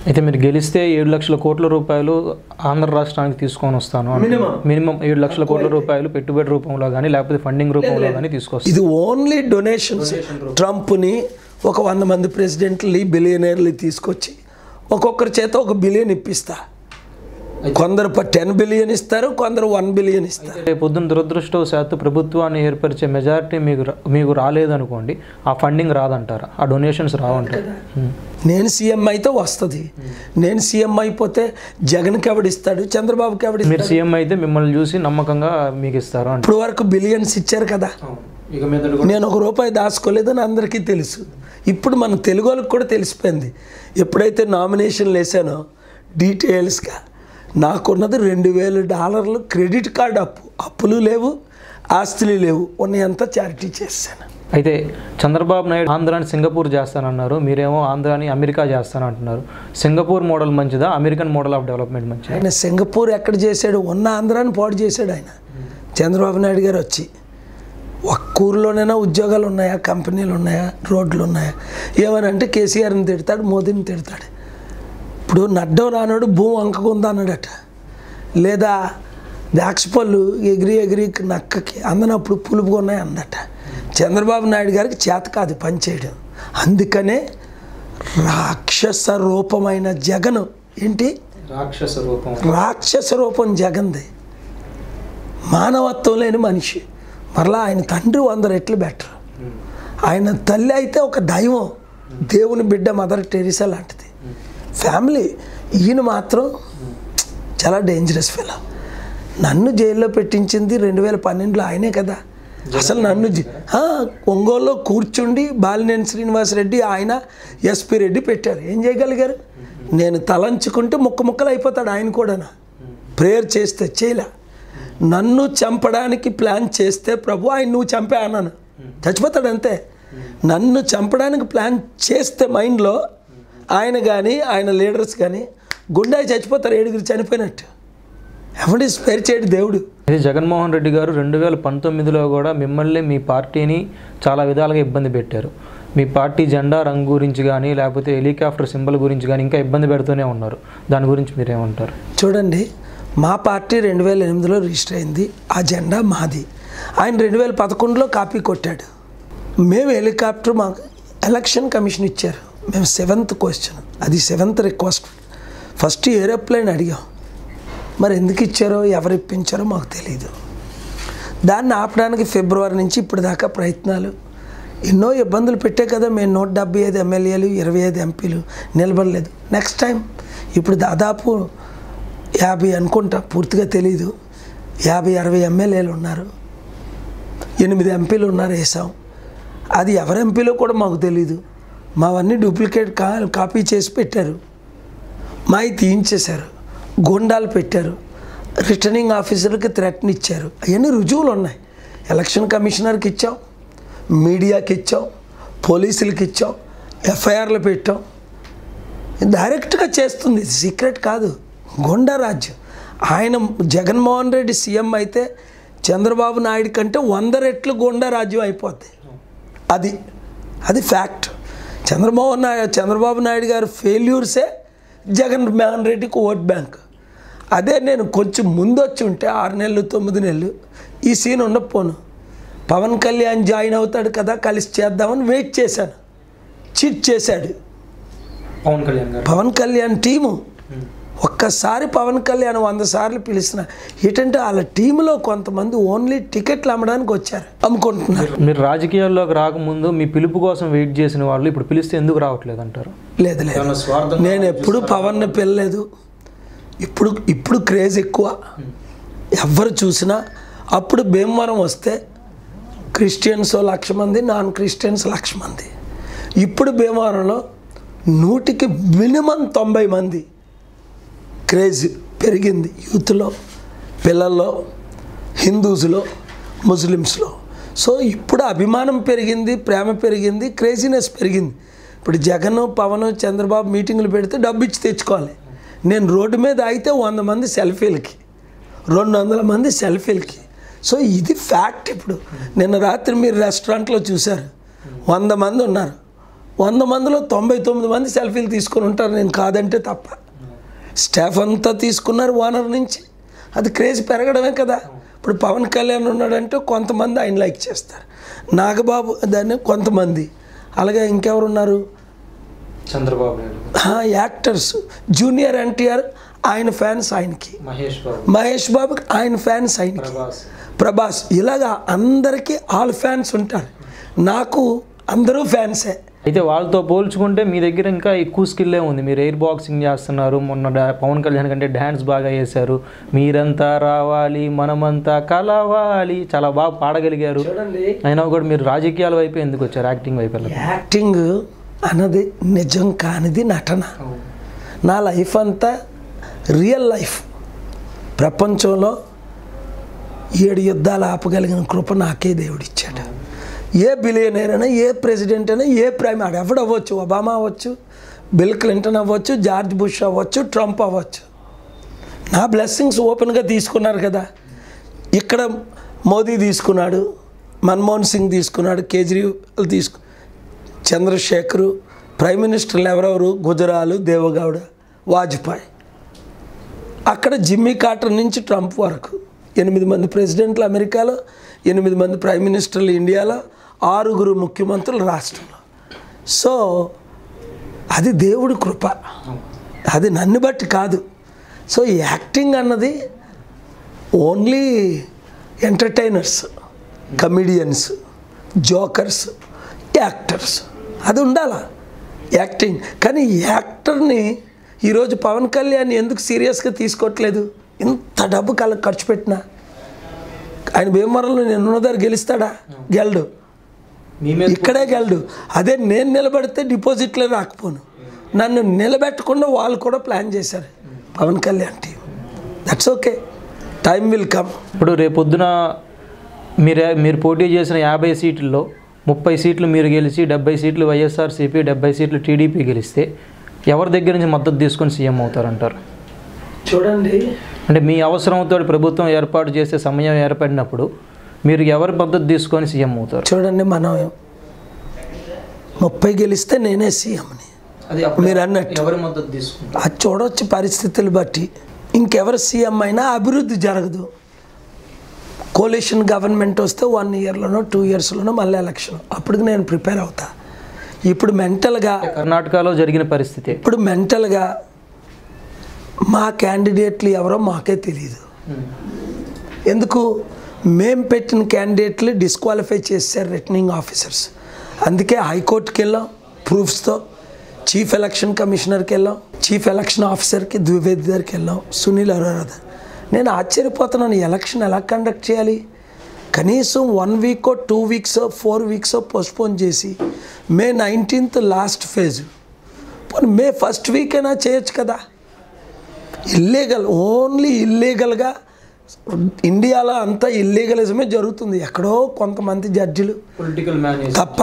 అయితే మీరు గెలిస్తే 7 లక్షల కోట్ల రూపాయలు ఆంధ్ర రాష్ట్రానికి తీసుకొని వస్తాను, మినిమం 7 లక్షల కోట్ల రూపాయలు పెట్టుబడి రూపంలో కానీ లేకపోతే ఫండింగ్ రూపంలో కానీ తీసుకొస్తాను. ఇది ఓన్లీ డొనేషన్స్. ట్రంప్ని ఒక 100 మంది ప్రెసిడెంట్ని బిలియనర్లు తీసుకొచ్చి ఒక్కొక్కరి చేత 1 బిలియన్ ఇప్పిస్తా. కొందరు 10 బిలియన్ ఇస్తారు, కొందరు 1 బిలియన్ ఇస్తారు. పొద్దున్న దురదృష్టవశాత్తు ప్రభుత్వాన్ని ఏర్పరిచే మెజారిటీ మీకు రాలేదనుకోండి, ఆ ఫండింగ్ రాదంటారా, ఆ డొనేషన్స్ రావంటారు? నేను సీఎం అయితే వస్తుంది. నేను సీఎం అయిపోతే జగన్కి ఎవడిస్తాడు, చంద్రబాబుకి ఎవడిస్తాడు? మీరు సీఎం అయితే మిమ్మల్ని చూసి నమ్మకంగా మీకు ఇస్తారు. ఇప్పుడు వరకు బిలియన్స్ ఇచ్చారు కదా. నేను 1 రూపాయి దాచుకోలేదని అందరికీ తెలుసు. ఇప్పుడు మన తెలుగు వాళ్ళకి కూడా తెలిసిపోయింది. ఎప్పుడైతే నామినేషన్లు వేసానో డీటెయిల్స్గా నాకున్నది $2,000 క్రెడిట్ కార్డు అప్పులు లేవు, ఆస్తులు లేవు, ఉన్నంతా చారిటీ చేశాను. అయితే చంద్రబాబు నాయుడు ఆంధ్రాని సింగపూర్ చేస్తానన్నారు, మీరేమో ఆంధ్రాని అమెరికా చేస్తానంటున్నారు. సింగపూర్ మోడల్ మంచిదా, అమెరికన్ మోడల్ ఆఫ్ డెవలప్మెంట్ మంచిదా? ఆయన సింగపూర్ ఎక్కడ చేశాడు? ఉన్న ఆంధ్రాని పాడు చేశాడు ఆయన. చంద్రబాబు నాయుడు గారు వచ్చి ఒక్క ఊరిలోనైనా ఉద్యోగాలు ఉన్నాయా, కంపెనీలు ఉన్నాయా, రోడ్లు ఉన్నాయా? ఏమనంటే కేసీఆర్ని తిడతాడు, మోదీని తిడతాడు. ఇప్పుడు నడ్డం రానాడు భూమి వంకకుందా అన్నాడట, లేదా ద్రాక్షపళ్ళు ఎగిరి నక్కకి అందనప్పుడు పులుపుగా ఉన్నాయి అన్నట. చంద్రబాబు నాయుడు గారికి చేత కాదు పని చేయడం. అందుకనే రాక్షస రూపమైన జగన్ ఏంటి, రాక్షస రూపం జగన్ది. మానవత్వం లేని మనిషి. మరలా ఆయన తండ్రి 100 రెట్లు బెటర్. ఆయన తల్లి అయితే ఒక దైవం, దేవుని బిడ్డ మదర్ టెరిసా లాంటిది ఫ్యామిలీ. ఈయన మాత్రం చాలా డేంజరస్ ఫెలో. నన్ను జైల్లో పెట్టించింది 2012లో ఆయనే కదా. అసలు నన్ను ఒంగోలులో కూర్చుండి బాలినేని శ్రీనివాసరెడ్డి, ఆయన ఎస్పీ రెడ్డి పెట్టారు. ఏం చేయగలిగారు? నేను తలంచుకుంటే ముక్కలు అయిపోతాడు ఆయన కూడా. ప్రేయర్ చేస్తే చేయలే. నన్ను చంపడానికి ప్లాన్ చేస్తే ప్రభు ఆయన నువ్వు చంపే అన్నాను, చచ్చిపోతాడు అంతే. నన్ను చంపడానికి ప్లాన్ చేస్తే మైండ్లో ఆయన కానీ ఆయన లీడర్స్ కానీ గుండాయి చచ్చిపోతారు, 7 చనిపోయినట్టు. ఎవరి స్పేర్ చేయడు దేవుడు. జగన్మోహన్ రెడ్డి గారు 2019లో కూడా మిమ్మల్ని మీ పార్టీని చాలా విధాలుగా ఇబ్బంది పెట్టారు. మీ పార్టీ జెండా రంగు గురించి కానీ లేకపోతే హెలికాప్టర్ సింబల్ గురించి కానీ ఇంకా ఇబ్బంది పెడుతూనే ఉన్నారు. దాని గురించి మీరేమంటారు? చూడండి, మా పార్టీ 2008లో రిజిస్టర్ అయింది. ఆ జెండా మాది. ఆయన 2011లో కాపీ కొట్టాడు. మేము హెలికాప్టర్ మాకు ఎలక్షన్ కమిషన్ ఇచ్చారు. మేము 7th క్వశ్చన్, అది 7th రిక్వెస్ట్. ఫస్ట్ ఏరోప్లేన్ అడిగాం. మరి ఎందుకు ఇచ్చారో ఎవరు ఇప్పించారో మాకు తెలియదు. దాన్ని ఆపడానికి ఫిబ్రవరి నుంచి ఇప్పుడు దాకా ప్రయత్నాలు, ఎన్నో ఇబ్బందులు పెట్టే కదా. మేము 175 ఎమ్మెల్యేలు 25 ఎంపీలు నిలబడలేదు. నెక్స్ట్ టైం ఇప్పుడు దాదాపు 50 అనుకుంటా, పూర్తిగా తెలీదు, 50-60 ఎమ్మెల్యేలు ఉన్నారు, 8 ఎంపీలు ఉన్నారు, వేసాం. అది ఎవరి ఎంపీలో కూడా మాకు తెలీదు. మావన్నీ డూప్లికేట్ కాపీ చేసి పెట్టారు, మావి తీయించేశారు, గోండాలు పెట్టారు, రిటర్నింగ్ ఆఫీసర్కి థ్రెట్ని ఇచ్చారు. అవన్నీ రుజువులు ఉన్నాయి. ఎలక్షన్ కమిషనర్కి ఇచ్చాం, మీడియాకి ఇచ్చాం, పోలీసులకి ఇచ్చాం, ఎఫ్ఐఆర్లు పెట్టాం. డైరెక్ట్గా చేస్తుంది, సీక్రెట్ కాదు. గోండా రాజ్యం. ఆయన జగన్మోహన్ రెడ్డి సీఎం అయితే చంద్రబాబు నాయుడు కంటే 100 రెట్లు గోండా రాజ్యం అయిపోద్ది. అది ఫ్యాక్ట్. చంద్రబాబు నాయుడు గారు ఫెయిల్యూర్సే జగన్మోహన్ రెడ్డికి ఓట్ బ్యాంక్. అదే నేను కొంచెం ముందు వచ్చి ఉంటే 6 నెలలు 9 నెలలు ఈ సీన్ ఉండకపోను. పవన్ కళ్యాణ్ జాయిన్ అవుతాడు కదా, కలిసి చేద్దామని వెయిట్ చేశాను. చీట్ చేశాడు పవన్ కళ్యాణ్ టీము. ఒక్కసారి పవన్ కళ్యాణ్ 100 సార్లు పిలిచిన ఏంటంటే వాళ్ళ టీంలో కొంతమంది ఓన్లీ టికెట్లు అమ్మడానికి వచ్చారు, అమ్ముకుంటున్నారు. మీరు రాజకీయాల్లోకి రాకముందు మీ పిలుపు కోసం వెయిట్ చేసిన వాళ్ళు ఇప్పుడు పిలిస్తే ఎందుకు రావట్లేదు అంటారు? లేదు, నేను ఎప్పుడు పవన్ని పిలలేదు. ఇప్పుడు క్రేజ్ ఎక్కువ. ఎవరు చూసినా అప్పుడు భీమవరం వస్తే క్రిస్టియన్స్ 1,00,000 మంది, నాన్ క్రిస్టియన్స్ 1,00,000 మంది. ఇప్పుడు భీమవరంలో 100కి మినిమం 90 మంది. క్రేజ్ పెరిగింది యూత్లో, పిల్లల్లో, హిందూస్లో, ముస్లిమ్స్లో. సో ఇప్పుడు అభిమానం పెరిగింది, ప్రేమ పెరిగింది, క్రేజీనెస్ పెరిగింది. ఇప్పుడు జగన్, పవన్, చంద్రబాబు మీటింగులు పెడితే డబ్బు ఇచ్చి తెచ్చుకోవాలి. నేను రోడ్డు మీద అయితే 100 మంది సెల్ఫీలకి, 200 మంది సెల్ఫీలకి. సో ఇది ఫ్యాక్ట్. ఇప్పుడు నిన్న రాత్రి మీరు రెస్టారెంట్లో చూశారు, 100 మంది ఉన్నారు. 100 మందిలో 99 మంది సెల్ఫీలు తీసుకొని ఉంటారు, నేను కాదంటే తప్ప. స్టాఫ్ అంతా తీసుకున్నారు ఓనర్ నుంచి. అది క్రేజ్ పెరగడమే కదా. ఇప్పుడు పవన్ కళ్యాణ్ ఉన్నాడంటే కొంతమంది ఆయన లైక్ చేస్తారు, నాగబాబు దాన్ని కొంతమంది, అలాగే ఇంకెవరు ఉన్నారు, చంద్రబాబు యాక్టర్స్, జూనియర్ ఎన్టీఆర్ ఆయన ఫ్యాన్స్ ఆయనకి, మహేష్ బాబుకి ఆయన ఫ్యాన్స్ ఆయనకి, ప్రభాస్, ఇలాగా అందరికీ ఆల్ ఫ్యాన్స్ ఉంటారు. నాకు అందరూ ఫ్యాన్సే. అయితే వాళ్ళతో పోల్చుకుంటే మీ దగ్గర ఇంకా ఎక్కువ స్కిల్లే ఉంది. మీరు ఎయిర్ బాక్సింగ్ చేస్తున్నారు, మొన్న పవన్ కళ్యాణ్ కంటే డ్యాన్స్ బాగా చేశారు, మీరంతా రావాలి మనమంతా కలవాలి చాలా బాగా పాడగలిగారు. అయినా కూడా మీరు రాజకీయాల వైపు ఎందుకు వచ్చారు, యాక్టింగ్ వైపు? యాక్టింగ్ అన్నది నిజం కానిది నటన. నా లైఫ్ అంతా రియల్ లైఫ్. ప్రపంచంలో 7 యుద్ధాలు ఆపగలిగిన కృప నాకే దేవుడిచ్చాడు. ఏ బిలియనర్ అయినా, ఏ ప్రెసిడెంట్ అయినా, ఏ ప్రైమ్ ఎవడు అవ్వచ్చు, ఒబామా అవ్వచ్చు, బిల్ క్లింటన్ అవ్వచ్చు, జార్జ్ బుష్ అవ్వచ్చు, ట్రంప్ అవ్వచ్చు. నా బ్లెస్సింగ్స్ ఓపెన్గా తీసుకున్నారు కదా. ఇక్కడ మోదీ తీసుకున్నాడు, మన్మోహన్ సింగ్ తీసుకున్నాడు, కేజ్రీవాల్ చంద్రశేఖర్, ప్రైమ్ మినిస్టర్లు ఎవరెవరు, గుజరాల్, దేవగౌడ, వాజ్పేయి. అక్కడ జిమ్మీ కార్టర్ నుంచి ట్రంప్ వరకు 8 మంది ప్రెసిడెంట్లు అమెరికాలో, 8 మంది ప్రైమ్ మినిస్టర్లు ఇండియాలో, 6 ముఖ్యమంత్రులు రాష్ట్రంలో. సో అది దేవుడి కృప, అది నన్ను బట్టి కాదు. సో యాక్టింగ్ అన్నది only entertainers, comedians, jokers, actors అది ఉండాలా యాక్టింగ్. కానీ యాక్టర్ని ఈరోజు పవన్ కళ్యాణ్ ఎందుకు సీరియస్గా తీసుకోవట్లేదు? ఇంత డబ్బు ఖర్చు పెట్టినా ఆయన భీమవరంలో నేను దగ్గర గెలుస్తాడా? గెలడు, ఇక్కడే గెలడు. అదే నేను నిలబడితే డిపాజిట్లో రాకపోను. నన్ను నిలబెట్టకుండా వాళ్ళు కూడా ప్లాన్ చేశారు Pawan Kalyan team. That's okay, time will come. ఇప్పుడు రేపొద్దున మీరు పోటీ చేసిన 50 సీట్లలో 30 సీట్లు మీరు గెలిచి 70 సీట్లు వైఎస్ఆర్సీపీ, 70 సీట్లు టీడీపీ గెలిస్తే ఎవరి దగ్గర నుంచి మద్దతు తీసుకొని సీఎం అవుతారంటారు? చూడండి, అంటే మీ అవసరంతో ప్రభుత్వం ఏర్పాటు చేసే సమయం ఏర్పడినప్పుడు మీరు ఎవరి మద్దతు తీసుకొని సీఎం అవుతారు? చూడండి, మనం 30 గెలిస్తే నేనే సీఎంని మీరు అన్నట్టు ఎవరి మద్దతు తీసుకుంటారు అది చూడవచ్చు పరిస్థితులు బట్టి. ఇంకెవరు సీఎం అయినా అభివృద్ధి జరగదు. కోalition గవర్నమెంట్ వస్తే 1 ఇయర్లోనో 2 ఇయర్స్లోనో మళ్ళీ ఎలక్షన్, అప్పటికి నేను ప్రిపేర్ అవుతా. ఇప్పుడు మెంటల్గా కర్ణాటకలో జరిగిన పరిస్థితి, ఇప్పుడు మెంటల్గా మా క్యాండిడేట్లు ఎవరో మాకే తెలియదు. ఎందుకు మేము పెట్టిన క్యాండిడేట్లు డిస్క్వాలిఫై చేశారు రిటర్నింగ్ ఆఫీసర్స్. అందుకే హైకోర్టుకి వెళ్ళాం ప్రూఫ్స్తో, చీఫ్ ఎలక్షన్ కమిషనర్కి వెళ్ళాం, చీఫ్ ఎలక్షన్ ఆఫీసర్కి ద్వివేది దగ్గరికి వెళ్ళాం, సునీల్ అరోరా. నేను ఆశ్చర్యపోతున్నాను, ఎలక్షన్ ఎలా కండక్ట్ చేయాలి? కనీసం 1 వీకో 2 వీక్సో 4 వీక్సో పోస్ట్పోన్ చేసి May 19th లాస్ట్ ఫేజ్, మే 1st వీక్ అయినా చేయొచ్చు కదా. ఇల్లీగల్, ఓన్లీ ఇల్లీగల్గా ఇండియాలో అంతా ఇల్లీగలిజమే జరుగుతుంది. ఎక్కడో కొంతమంది జడ్జిలు పొలిటికల్ మేనేజ్ తప్ప,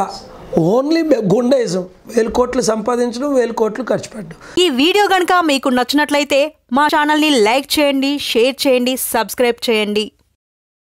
ఓన్లీ గుండాయిజం. 1000 కోట్లు సంపాదించడం, 1000 కోట్లు ఖర్చు పెట్టడం. ఈ వీడియో కనుక మీకు నచ్చినట్లయితే మా ఛానల్ని లైక్ చేయండి, షేర్ చేయండి, సబ్స్క్రైబ్ చేయండి.